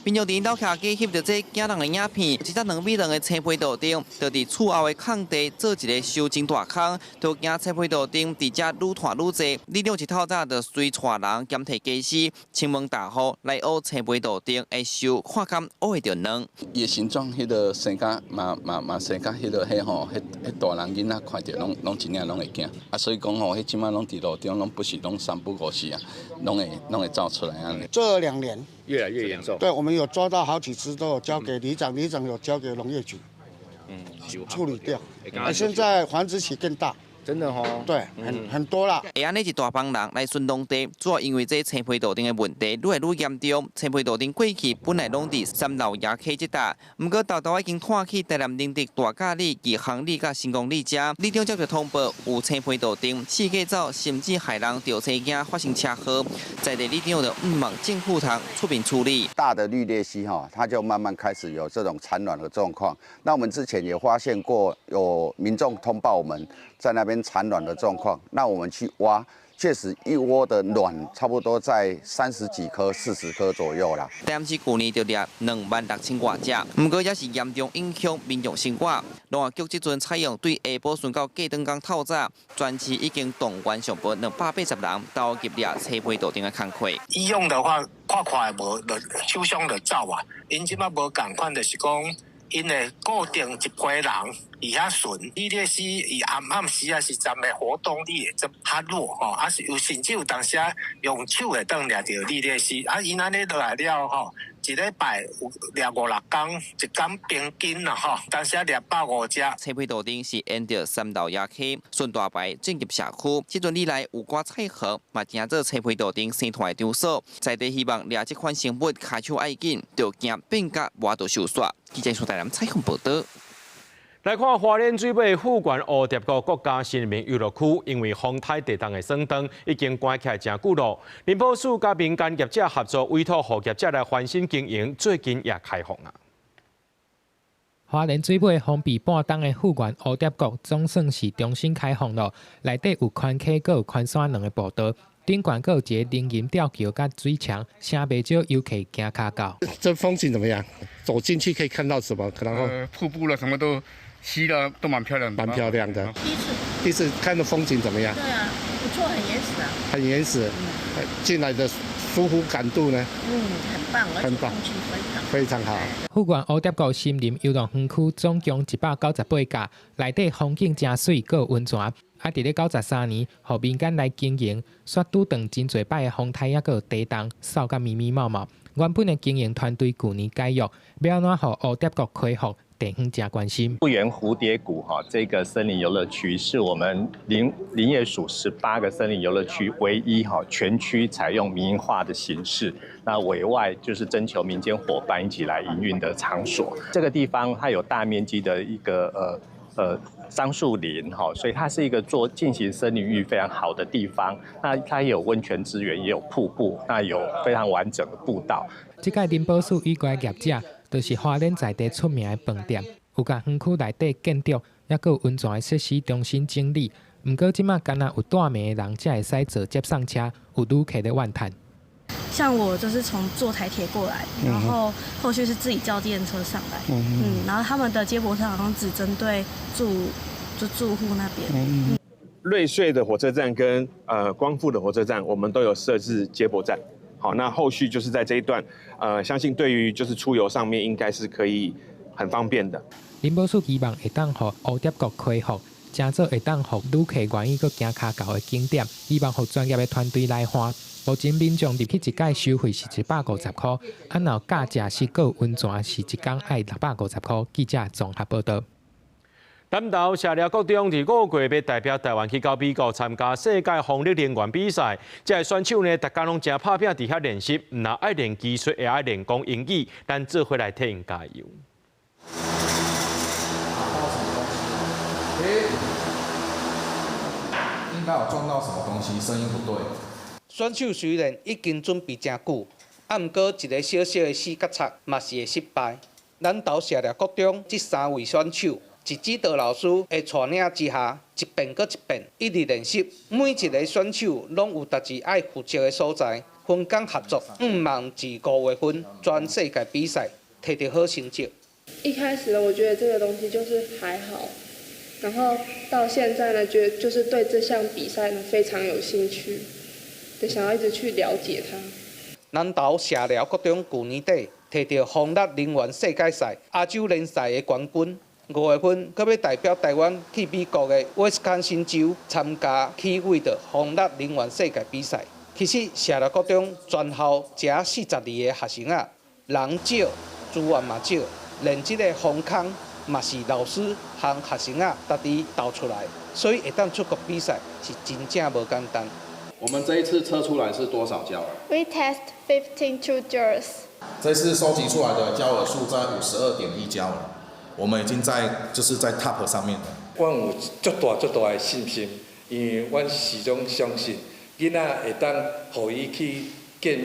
民众伫楼下机翕到这惊人的影片，一只2米长的青皮道顶，就伫厝后的空地做一个修真大坑，就惊青皮道顶伫遮愈拖愈济。李长一透早就随带人兼替家私，请问大户来学青皮道顶的修，看敢学会着能？伊的形状，迄个生甲嘛生甲迄个迄吼，迄大人囡仔看着拢真正拢会惊。啊，所以讲吼，迄即摆拢伫路顶，拢不是拢3不5时啊，拢会照出来安尼。这2年越来越严重。对，我们有抓到好几只，都有交给里长，里长有交给农业局，处理掉。现在繁殖期更大。真的哦，对，很多啦。会安尼一大帮人来巡农地，主要因为这青皮道顶的问题愈来愈严重。青皮道顶过去本来拢伫3楼野溪这带，不过豆豆已经拖去台南林地大甲里、义行里、甲新光里遮。里长接到通报，有青皮道顶四界走，甚至害人吊车惊发生车祸。在地里长就望政府堂出面处理。大的绿鬣蜥哈，它就慢慢开始有这种产卵的状况。那我们之前也发现过，有民众通报我们在那边产卵的状况，那我们去挖，确实一窝的卵差不多在30几颗、40颗左右啦。台南市去年就掠26000多只，不过也是严重影响民众生活。农业局这阵采用对下晡顺到过顿工透早，全市已经动员上报280人到入掠青皮道顶的工课。医用的话，快无就手上就走啊，因即摆无共款，就是讲。因会固定一批人伫遐巡，你咧是伊暗时啊是站的活动力会较弱吼，啊是有甚至有当时啊用手会当掠着你咧是，啊因安尼落来了吼，一礼拜有掠5-6天，一天平均啦吼，当时啊掠150只。青皮道顶是沿着3道野溪顺大牌进入社区，即阵以来有寡菜盒嘛正做青皮道顶生态场所，在地希望掠这款生物开手爱紧，就惊变甲挖到受煞。记者苏台南采访报道。来看花莲水尾富源蝴蝶谷国家森林游乐区，因为风台地动的霜冻已经关起来真久了。林保署甲民间业者合作，委托护业者来翻新经营，最近也开放啊。花莲水尾封闭半冬的富源蝴蝶谷总算是重新开放了，内底有宽溪，阁有宽山2个步道。顶管阁有一个人行吊桥甲水墙，声袂少游客行脚到。这风景怎么样？走进去可以看到什么？可能瀑布了，什么都溪了，都蛮漂亮的。蛮漂亮的。第一次看的风景怎么样？对啊，不错，很原始啊。很原始。进来的舒服感度呢？很棒，而且空气非常好。富源蝴蝶谷森林游乐园区总共198架，内底风景真水，阁有温泉。啊！伫咧93年，互民间来经营，煞拄断真侪摆的风台，也阁有地动，扫甲密密茂茂。原本的经营团队去年解约，要安怎互蝴蝶谷恢复？地方真关心。富源蝴蝶谷这个森林游乐区是我们林业署18个森林游乐区唯一全区采用民营化的形式，那委外就是征求民间伙伴一起来营运的场所。这个地方它有大面积的一个樟树林所以它是一个进行森林浴非常好的地方。那它也有温泉资源，也有瀑布，那有非常完整的步道。这届林保署与个业者，就是花莲在地出名的饭店，有甲园区内底建筑，也阁有温泉的设施重新整理。不过即马敢若有带妹的人才会使坐接送车，有旅客咧怨叹。像我就是从坐台铁过来，然后后续是自己叫电车上来，然后他们的接驳车好像只针对住户那边。瑞穗的火车站跟光复的火车站，我们都有设置接驳站。好，那后续就是在这一段，相信对于就是出游上面应该是可以很方便的。林保署希望会当互蝴蝶谷恢复，真做会当互旅客愿意搁行脚到的景点，希望互专业的团队来换。目前民众入去一届收费是150块，啊，若假食是搁温泉是一天爱650块。记者综合报道。南投社寮国中伫5月要代表台湾去到美国参加世界风力能源比赛，这选手呢，大家拢真拍拼伫遐练习，唔但爱练技术，也爱练讲英语，咱做伙来替因加油。应该有撞到什么东西，声音不对。选手虽然已经准备真久，啊，毋过一个小小的死角擦，嘛是会失败。南投社寮国中这3位选手，一指导老师的带领之下，一遍搁一遍，一直练习。每一个选手拢有家己爱负责的所在，分工合作，5万至5月份全世界比赛摕到好成绩。一开始呢，我觉得这个东西就是还好，然后到现在呢，觉得就是对这项比赛呢非常有兴趣，就想要一直去了解它。南投社寮国中去年底摕到风力能源世界赛亚洲联赛的冠军。5月份，佮要代表台湾去美国的威斯康辛州参加气味的风力能源世界比赛。其实社寮国中全校只42个学生啊，人少，资源嘛少，连这个风坑嘛是老师和学生啊家己斗出来，所以会当出国比赛是真正无简单。我们这一次测出来是多少焦耳 We test 15 true jurors。这次收集出来的焦耳数在52.1焦耳。我们已经在 top 上面了。我有足大的信心，因为我始终相信，囡仔会当互伊去见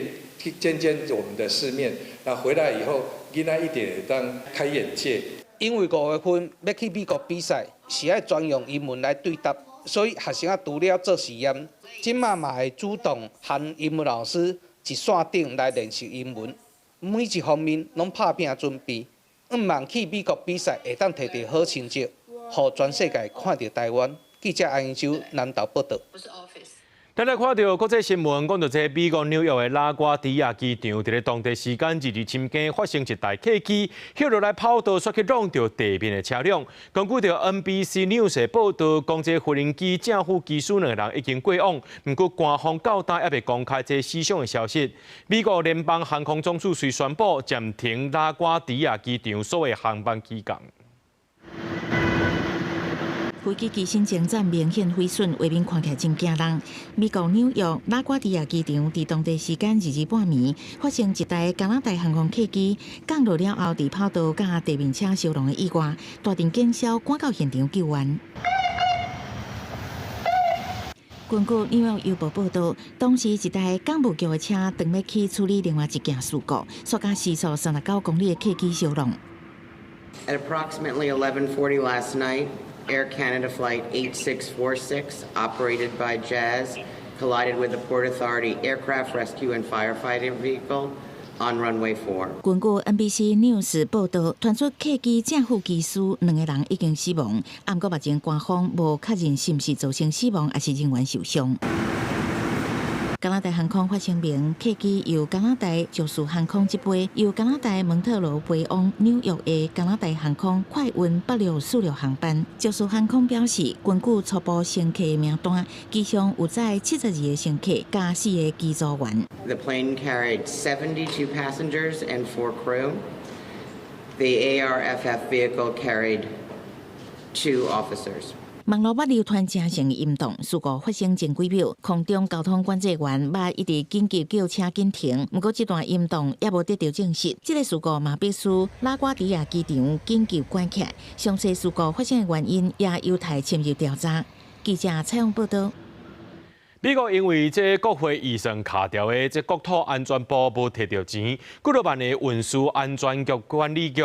我们的世面，那回来以后，囡仔一定会当开眼界。因为5月份要去美国比赛，是要专用英文来对答，所以学生啊除了做实验，即马嘛会主动和英文老师一线顶来练习英文，每一方面拢拍拼准备。5万去美国比赛会当摕到好成绩，互全世界看到台湾。记者安英洲南投报道。咱来看到国际新闻，讲到这美国纽约的拉瓜迪亚机场，伫咧当地时间2日深更发生一台客机跳落来跑道，煞去撞到地面的车辆。根据到 NBC News 的报道，讲这无人机正副机师2人已经过往，不过官方到今也未公开这死伤的消息。美国联邦航空总署遂宣布暂停拉瓜迪亚机场所有航班起降。飞机机身前站明显毁损，画面看起来真惊人。美国纽约拉瓜迪亚机场伫当地时间2日半暝发生一台加拿大航空客机降落了后，伫跑道甲地面车相撞的意外，大阵警消赶到现场救援。根据纽约邮报报道，当时一台港务局的车正要去处理另外一件事故，所甲时速39公里的客机相撞。At approximately 11:40 last night, Air Canada Flight 8646, operated by Jazz, collided with the Port Authority aircraft rescue and firefighting vehicle on runway 4. 根据 NBC News 报道，传出客机正副机师2个人已经死亡，不过目前官方无确认是不是造成死亡，还是人员受伤。加拿大航空发声明，客机由加拿大爵士航空接飞，由加拿大蒙特罗飞往纽约的加拿大航空快运8646航班。爵士航空表示，根据初步乘客的名单，机上有载72个乘客加4个机组员。The plane carried 72 passengers and 4 crew. The ARFF vehicle carried 2 officers. 网络物流团正成严重，事故发生前几秒，空中交通管制员捌一直紧急叫车紧停，不过这段严重也无得到证实。这个事故嘛必须拉瓜迪亚机场紧急关起来，详细事故发生的原因也有待深入调查。记者采访报道。美国因为这国会预算卡掉的这国土安全部无摕到钱，古罗办的运输安全局管理局。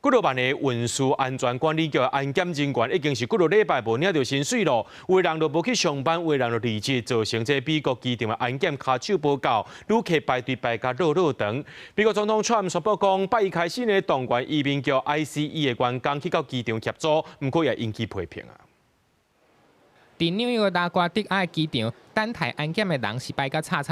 古罗办的运输安全管理局安检人员已经是几个礼拜无领到薪水咯，有人就无去上班，有人就离职，造成这美国机场的安检卡手无够，旅客排队排甲落长。美国总统 Trump 宣布讲，8月开始呢，动员移民局 ICE 的员工去到机场协助，不过也引起批评啊。伫纽约拉瓜迪亚机场等待安检的人是排甲叉，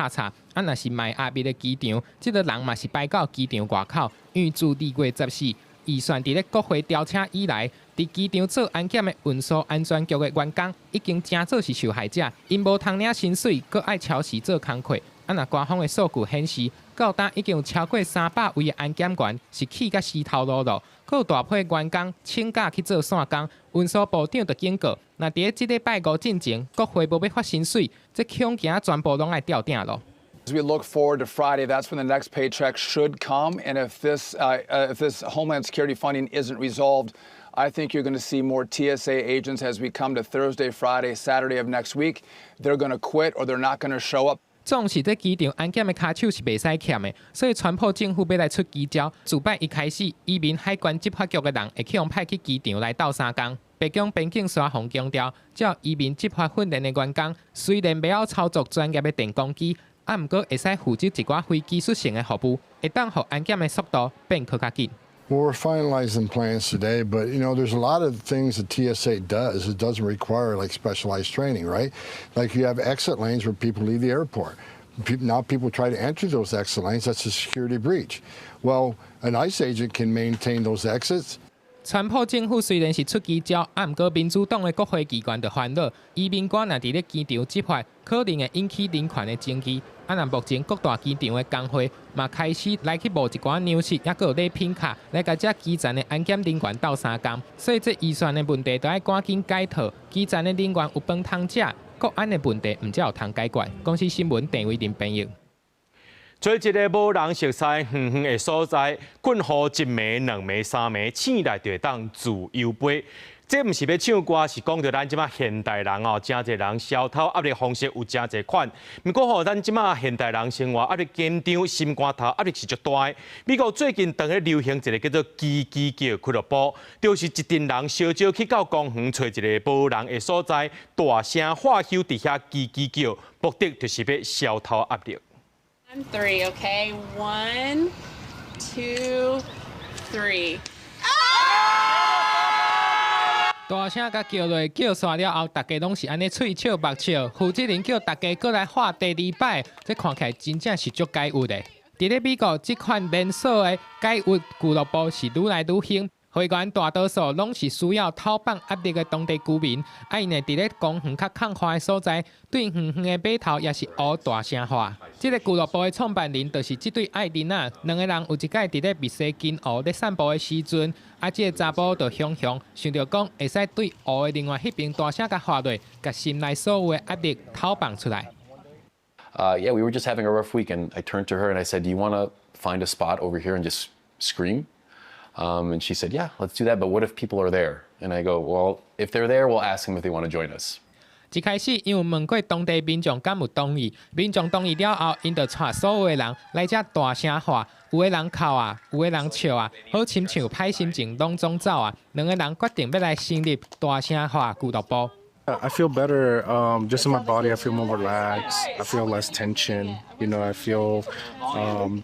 若是迈阿密的机场，这个人嘛是排到机场外口，因为自2月14。预算伫咧国会调车以来，伫机场做安检的运输安全局的员工已经真做是受害者，因无通领薪水，搁爱超时做工课。若官方的数据显示，到今已经有超过300位的安检员是气甲湿头路路，搁有大批员工请假去做散工。运输部长就警告，若伫即礼拜5进前，国会无要发薪水，这恐惊全部拢爱掉定咯。As we look forward to Friday, that's when the next paycheck should come. And if this Homeland Security funding isn't resolved, I think you're going to see more TSA agents as we come to Thursday, Friday, Saturday of next week. They're going to quit or they're not going to show up. 总是在机场安检的卡手是袂使欠的，所以川普政府要来出奇招。自8一开始，移民海关执法局的人会去用派去机场来斗3工。白宫边境沙防强调，只要移民执法训练的员工，虽然袂晓操作专业的电工机。啊，毋过会使负责一寡非技术性的服务，会当互安检的速度变更较紧。 Well, we're finalizing plans today, but there's a lot of things that TSA does. It doesn't require like specialized training, right? Like you have exit lanes where people leave the airport. Now people try to enter those exit lanes. That's a security breach. Well, an ICE agent can maintain those exits. 川普政府虽然是出奇招，啊，毋过民主党的国会机关就烦恼，移民官若伫咧机场执法，可能会引起人权的争议。啊，那目前各大机场的工会嘛开始来去募一寡粮食，也个有礼品卡来甲这基层的安检人员斗相共，所以这预算的问题都要赶紧解套。基层的人员有饭通食，国安的问题毋才有通解决。公司新闻郑伟林编译。 做一个无人熟悉、远远的所在，困乎一暝、两暝、三暝，醒来就会当自由飞。这毋是要唱歌，是讲到咱即马现代人哦，真侪人消透压力方式有真侪款。毋过吼，咱即马现代人生活压力紧张、心肝头压力是足大的。美国最近当咧流行一个叫做“叽叽叫”俱乐部，就是一群人小少去到公园找一个无人的所在，大声喝休伫遐叽叽叫，目的就是要消透压力。 3, okay? 1, 2, 3. 大声甲叫落，叫煞了后，大家拢是安尼喙笑目笑。负责人叫大家过来喝第二摆，这看起来真正是足解郁的。伫咧美国，这款连锁的解郁俱乐部是愈来愈兴。 会员大多数拢是需要讨放压力的当地居民，啊，因为伫咧公园较空旷的所在，对远远的码头也是学大声话。这个俱乐部的创办人就是这对爱人啊，两个人有一届伫咧密西根湖咧散步的时阵，啊，这个查甫就想到讲会使对湖的另外迄边大声甲喊落，甲心内所有的压力讨放出来。Yeah, we were just having a rough week, and I turned to her and I said, "Do you want to find a spot over here and just scream?" And she said, "Yeah, let's do that. But what if people are there?" And I go, "Well, if they're there, we'll ask them if they want to join us." 一开始，因为问过当地民众敢有同意，民众同意了后，因就带所有的人来这大声喊，有的人哭啊，有的人笑啊，好亲像歹心情拢总走啊。两个人决定要来成立大声喊俱乐部。 I feel better just in my body. I feel more relaxed. I feel less tension. I feel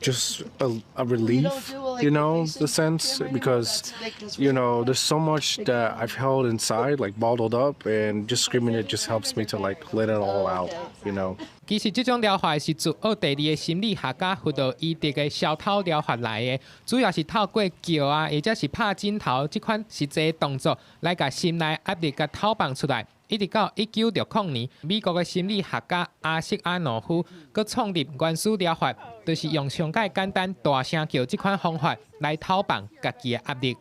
just a relief, the sense, because, there's so much that I've held inside, like bottled up, and just screaming it just helps me to like let it all out, 其实这种疗法是自奥地利的心理学家辅导医德的消透疗法来的，主要是透过叫啊，或者是拍枕头这款实际的动作来把心内压力甲透放出来。一直到1960年，美国的心理学家阿瑟阿诺夫佮创立原始疗法，就是用上介简单大声叫这款方法来透放家己的压力。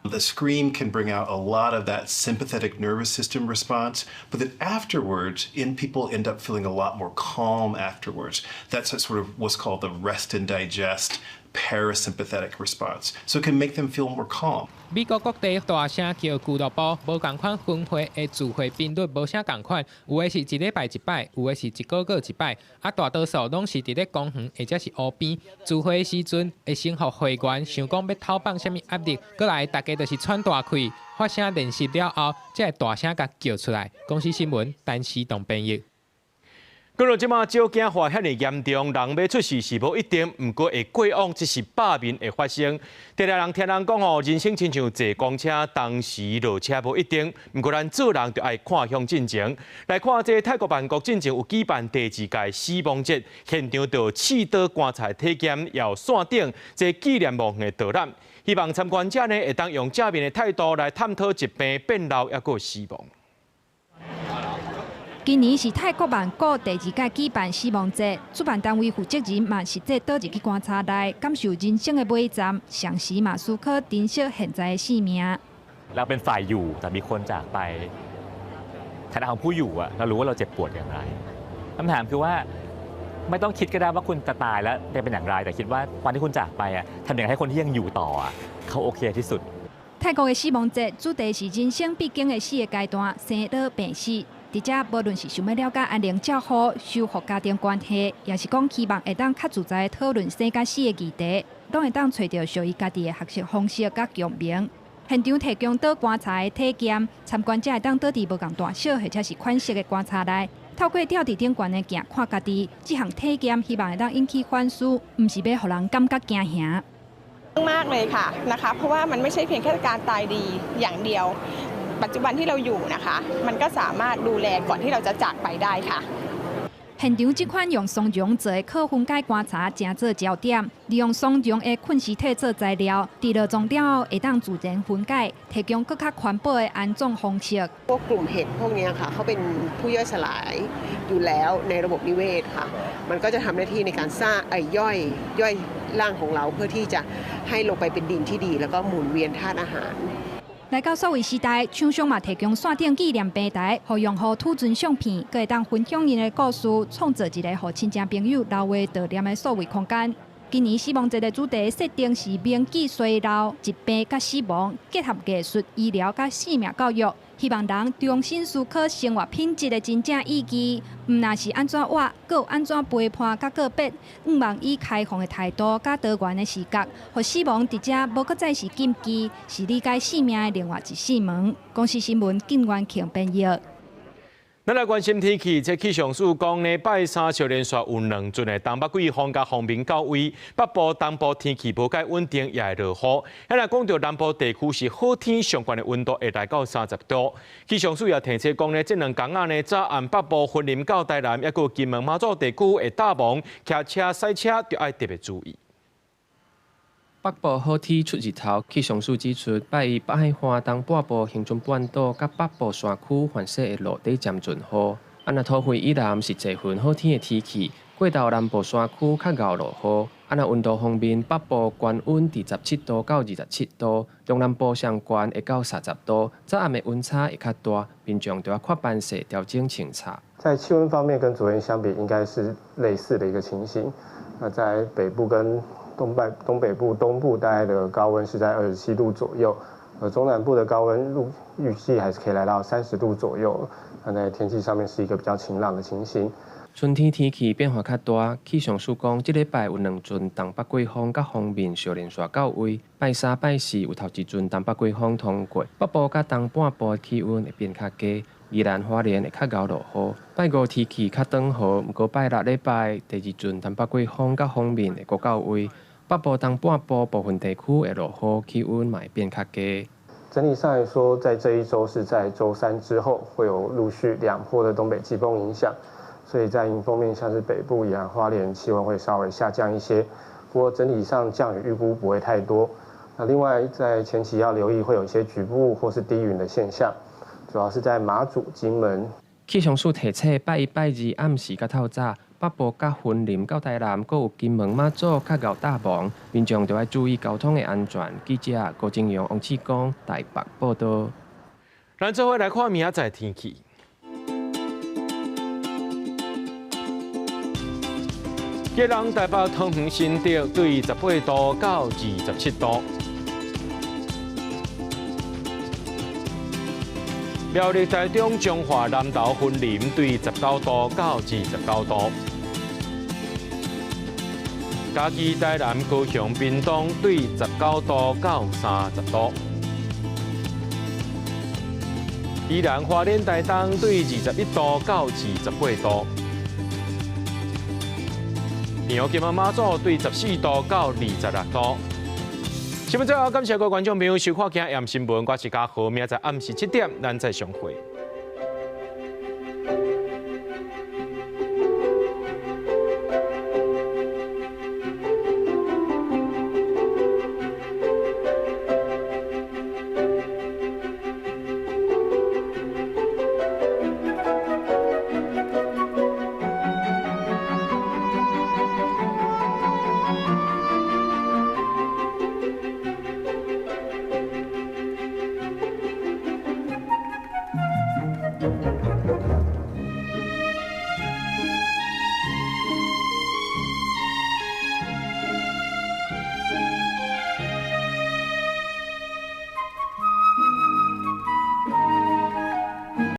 The scream can bring out a lot of that sympathetic nervous system response, but then afterwards, people end up feeling a lot more calm afterwards. That's sort of what's called the rest and digest parasympathetic response. So it can make them feel more calm. 美国各地大声叫俱乐部无共款分会的聚会频率无啥共款，有的是一礼拜一摆，有的是一个月一摆，啊大多数拢是伫咧公园或者是湖边聚会的时阵，会先互会员想讲要透放啥物压力，过来大家就是喘大气，发声练习了后，才会大声甲叫出来。公司新闻陈时栋编译。 讲到即马酒驾罚遐尼严重，人要出事是无一定，毋过会过往只是百面会发生。常常听人讲吼，人生亲像坐公车，当时落车无一定。毋过咱做人就爱看向进前，来看这泰国曼谷进前有举办第2届死亡节，现场就刺刀棺材体检，也有线顶这纪念墓园的导览，希望参观者呢会当用正面的态度来探讨疾病变老，抑个死亡。 今年是泰国曼谷第2届举办死亡节，主办单位负责人嘛实际倒入去棺材内，感受人生的尾站，上时嘛思考珍惜现在的生命。เราเป็นฝ่ายอยู่แต่มีคนจากไปฐานะของผู้อยู่อะเรารู้ว่าเราเจ็บปวดอย่างไรคำถามคือว่าไม่ต้องคิดก็ได้ว่าคุณจะตายแล้วจะเป็นอย่างไรแต่คิดว่าวันที่คุณจากไปอะทำอย่างไรให้คนที่ยังอยู่ต่ออะเขาโอเคที่สุด泰国的死亡节主题是人生必经的4个阶段：生老病死。 伫遮，无论是想要了解安宁照护、修复家庭关系，也是讲希望会当较自在讨论生甲死的议题，拢会当找到属于家己的学习方式甲共鸣。现场提供倒棺材的体检，参观者会当倒伫无共大小或者是款式的棺材内，透过吊伫顶悬的行看家己，这项体验希望会当引起反思，唔是要互人感觉惊吓。 มากเลยค่ะนะคะเพราะว่ามันไม่ใช่เพียงแค่การตายดีอย่างเดียวปัจจุบันที่เราอยู่นะคะมันก็สามารถดูแลก่อนที่เราจะจากไปได้ค่ะ 现场这款用松茸做的可分解观察，正做焦点。利用松茸的菌丝体做材料，除了种了后会当自然分解，提供更加环保的安装方式。พวกกลุ่มเห็ดพวกนี้ค่ะเขาเป็นผู้ย่อยสลายอยู่แล้วในระบบนิเวศค่ะมันก็จะทำหน้าที่ในการสร้างย่อยร่างของเราเพื่อที่จะให้ลงไปเป็นดินที่ดีแล้วก็หมุนเวียนธาตุอาหาร 来到数位时代，厂商嘛提供线顶纪念平台，互用户储存相片，佮会当分享因的故事，创造一个互亲戚朋友留下悼念的数位空间。今年希望节的主题设定是铭记衰老、疾病甲死亡，结合艺术、医疗甲生命教育，希望人重新思考生活品质的真正意义。毋那是安怎活，佮有安怎陪伴甲告别，毋望以开放的态度甲多元的视角，互死亡伫遮无搁再是禁忌，是理解生命的另外一扇门。公司新闻金元庆编译。 咱来关心天气，这气象署讲呢，拜三小连续有2阵的东北季风甲风面到位，北部、东部天气无介稳定，也会落雨。咱来讲到南部地区是好天相关的温度会达到30度。气象署也提醒讲呢，这2天呢，早暗北部云林到台南，也有金门马祖地区会大雾，骑车、驶车就要特别注意。 北部好天出日头，气象署指出，拜一北海花东半部、恒春半岛甲北部山区范式会落地渐阵雨。若土灰以南是侪份好天的天气，过到南部山区较敖落雨。若温度方面，北部高温伫17度到27度，中南部上悬会到30度，早暗的温差会较大，民众就要看班势调整清查。在气温方面跟昨天相比，应该是类似的一个情形。那在北部跟 东北部、东部大概的高温是在27度左右，中南部的高温预计还是可以来到30度左右。那在天气上面是一个比较晴朗的情形。春天天气变化较大，气象署讲，这礼拜有2阵东北季风甲风面小连续到位。拜三、拜四有头一阵东北季风通过，北部甲东半部气温会变较低。 宜兰花莲会较敖落雨，拜五天气较短和，不过拜六礼拜第2阵东北季风甲风面会到位。 北部东半部部分地区会落雨，气温嘛会变较低。整体上来说，在这一周是在周3之后会有陆续2波的东北季风影响，所以在迎风面像是北部、宜兰花莲气温会稍微下降一些，不过整体上降雨预估不会太多。那另外在前期要留意会有一些局部或是低云的现象，主要是在马祖、金门。气象署提醒，拜一、拜二暗时甲透早。 北部甲云林到台南，阁有金门、马祖较敖大雾，民众就要注意交通的安全。记者郭正阳、王志光台北报道。咱做伙来看明仔载天气。吉隆台北桃园新竹对18度到27度。 苗栗台中彰化南投云林对19度到29度，嘉义台南高雄屏东对19度到30度，宜兰花莲台东对21度到28度，平湖金门马祖对14度到26度。 新闻最后，感谢各位观众朋友收看今日新闻，我是嘉豪，明仔载暗时7点，咱再相会。